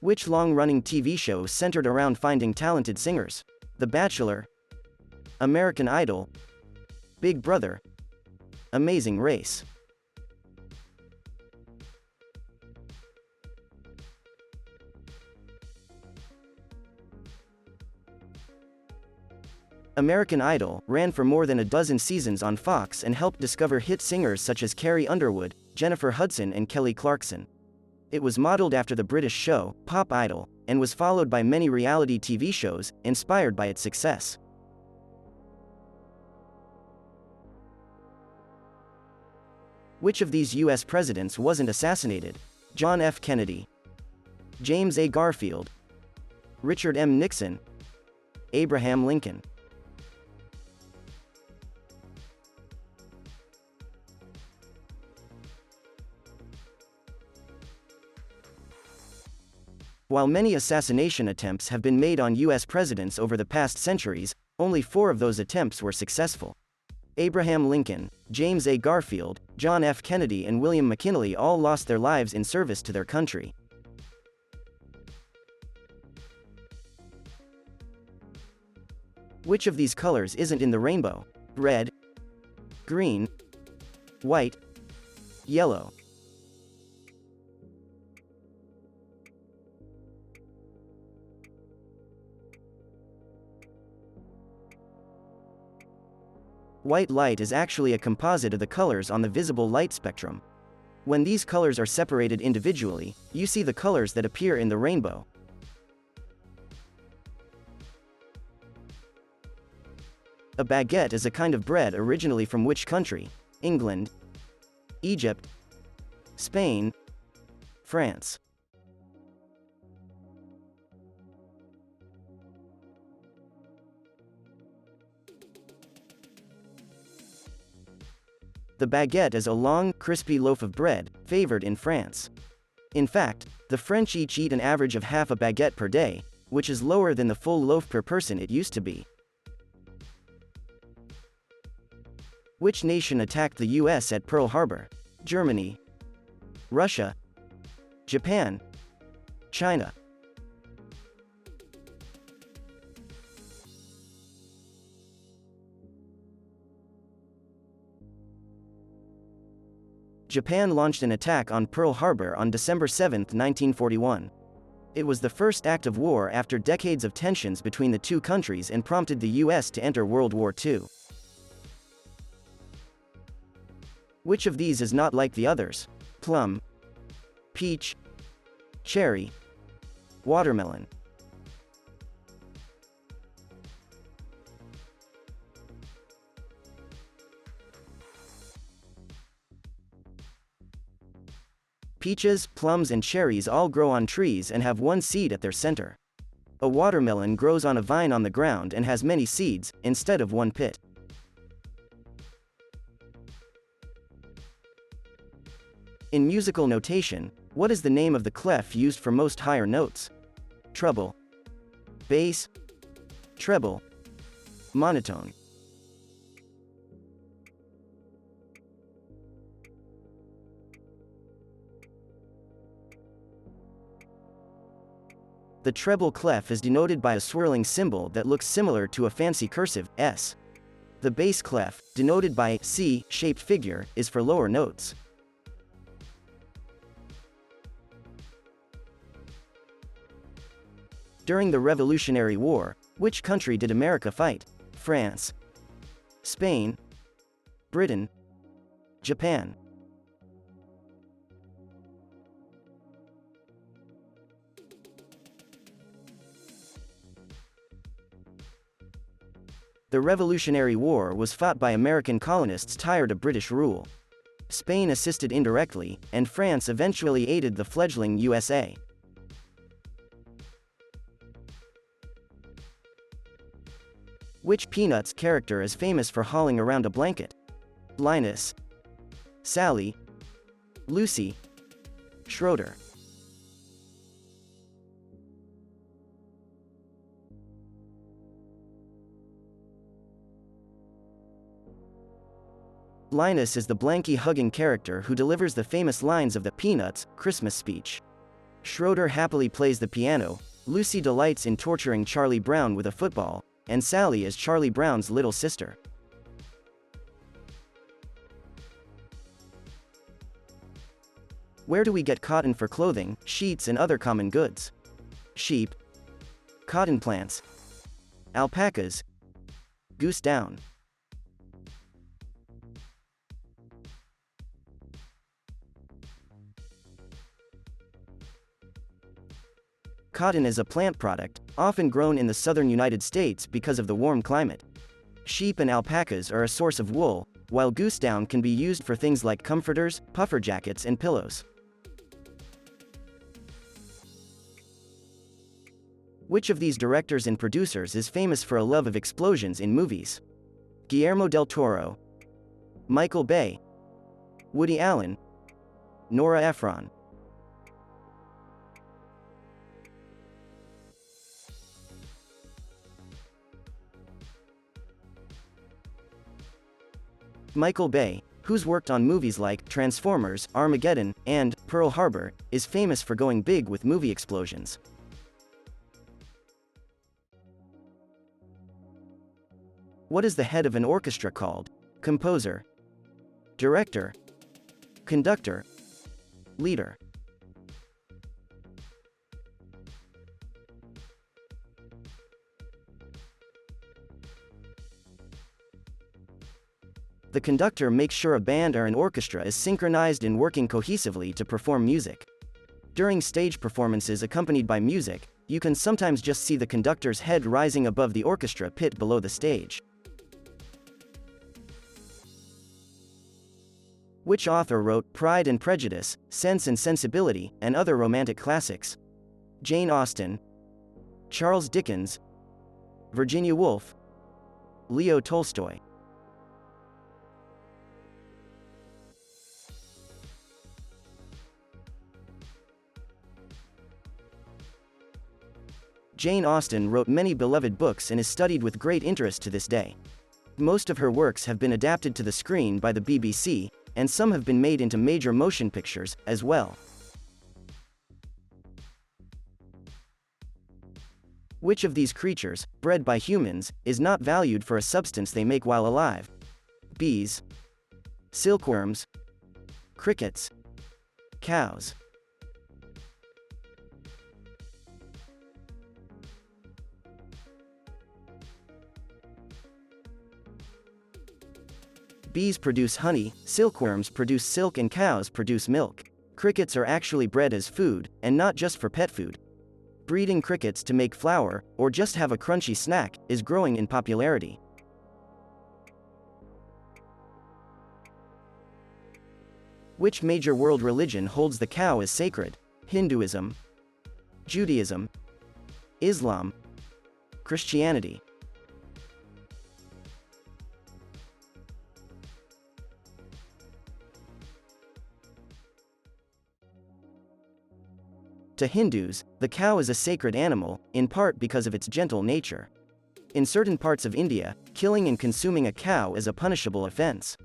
Which long-running TV show centered around finding talented singers? The Bachelor, American Idol, Big Brother, Amazing Race. American Idol ran for more than a dozen seasons on Fox and helped discover hit singers such as Carrie Underwood, Jennifer Hudson and Kelly Clarkson. It was modeled after the British show, Pop Idol, and was followed by many reality TV shows, inspired by its success. Which of these U.S. presidents wasn't assassinated? John F. Kennedy, James A. Garfield, Richard M. Nixon, Abraham Lincoln. While many assassination attempts have been made on U.S. presidents over the past centuries, only 4 of those attempts were successful. Abraham Lincoln, James A. Garfield, John F. Kennedy and William McKinley all lost their lives in service to their country. Which of these colors isn't in the rainbow? Red, green, white, yellow. White light is actually a composite of the colors on the visible light spectrum. When these colors are separated individually, you see the colors that appear in the rainbow. A baguette is a kind of bread originally from which country? England, Egypt, Spain, France. The baguette is a long, crispy loaf of bread, favored in France. In fact, the French each eat an average of half a baguette per day, which is lower than the full loaf per person it used to be. Which nation attacked the US at Pearl Harbor? Germany, Russia, Japan, China. Japan launched an attack on Pearl Harbor on December 7, 1941. It was the first act of war after decades of tensions between the two countries and prompted the US to enter World War II. Which of these is not like the others? Plum, peach, cherry, watermelon. Peaches, plums and cherries all grow on trees and have one seed at their center. A watermelon grows on a vine on the ground and has many seeds, instead of one pit. In musical notation, what is the name of the clef used for most higher notes? Treble, bass, treble, monotone. The treble clef is denoted by a swirling symbol that looks similar to a fancy cursive, S. The bass clef, denoted by C-shaped figure, is for lower notes. During the Revolutionary War, which country did America fight? France, Spain, Britain, Japan. The Revolutionary War was fought by American colonists tired of British rule. Spain assisted indirectly, and France eventually aided the fledgling USA. Which Peanuts character is famous for hauling around a blanket? Linus, Sally, Lucy, Schroeder. Linus is the blankie-hugging character who delivers the famous lines of the Peanuts Christmas speech. Schroeder happily plays the piano, Lucy delights in torturing Charlie Brown with a football, and Sally is Charlie Brown's little sister. Where do we get cotton for clothing, sheets and other common goods? Sheep, cotton plants, alpacas, goose down. Cotton is a plant product, often grown in the southern United States because of the warm climate. Sheep and alpacas are a source of wool, while goose down can be used for things like comforters, puffer jackets and pillows. Which of these directors and producers is famous for a love of explosions in movies? Guillermo del Toro, Michael Bay, Woody Allen, Nora Ephron. Michael Bay, who's worked on movies like Transformers, Armageddon, and Pearl Harbor, is famous for going big with movie explosions. What is the head of an orchestra called? Composer, director, conductor, leader. The conductor makes sure a band or an orchestra is synchronized and working cohesively to perform music. During stage performances accompanied by music, you can sometimes just see the conductor's head rising above the orchestra pit below the stage. Which author wrote Pride and Prejudice, Sense and Sensibility, and other romantic classics? Jane Austen, Charles Dickens, Virginia Woolf, Leo Tolstoy. Jane Austen wrote many beloved books and is studied with great interest to this day. Most of her works have been adapted to the screen by the BBC, and some have been made into major motion pictures, as well. Which of these creatures, bred by humans, is not valued for a substance they make while alive? Bees, silkworms, crickets, cows. Bees produce honey, silkworms produce silk and cows produce milk. Crickets are actually bred as food, and not just for pet food. Breeding crickets to make flour, or just have a crunchy snack, is growing in popularity. Which major world religion holds the cow as sacred? Hinduism, Judaism, Islam, Christianity. To Hindus, the cow is a sacred animal, in part because of its gentle nature. In certain parts of India, killing and consuming a cow is a punishable offense.